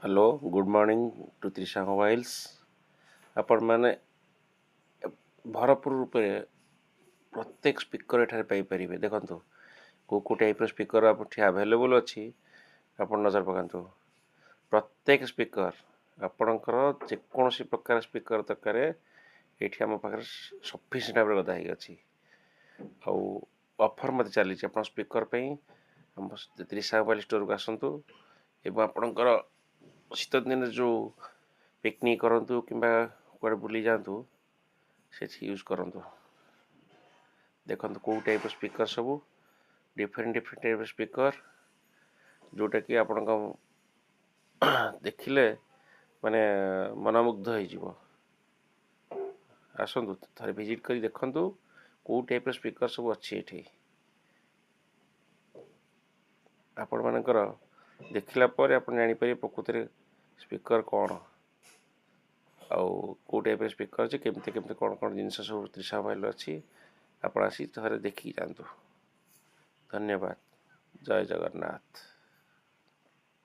Hello good morning to Trisha mobiles आपण मैंने भरपूर रूपे प्रत्येक स्पीकर एठारे पाइपर देखो को टाइप स्पीकर आपठी आवेलेबल अच्छी आप नजर पकातु प्रत्येक स्पीकर आपणकर जेकोसी प्रकार स्पीकर दरकार ये आम पाखे सफिसीयंट भाव गदा हो ऑफर मत चली आप स्पीकर आम त्रिशा मोबाइल स्टोर को आसतु एवं आपणकर शीत दिन जो पिकनिक करूँ कि बुली जातु से यूज करूँ देखो कौ टाइप स्पीकर सब डिफरेंट डिफरेंट टाइप स्पीकर जोटा कि आपण देखिले माने मनमुग्ध हो आसतु थे विजिट कर देखु कौ टाइप स्पीकर सब अच्छी ये आपण मानकर देखला पर आप जापर प्रकृति स्पीकर कौन आउ टाइप स्पीकर अच्छे केमती केमती कौन कौन जिनस सब त्रिशा मोबाइल अच्छी आप आसी थे देखिकी जातु। धन्यवाद। जय जगन्नाथ।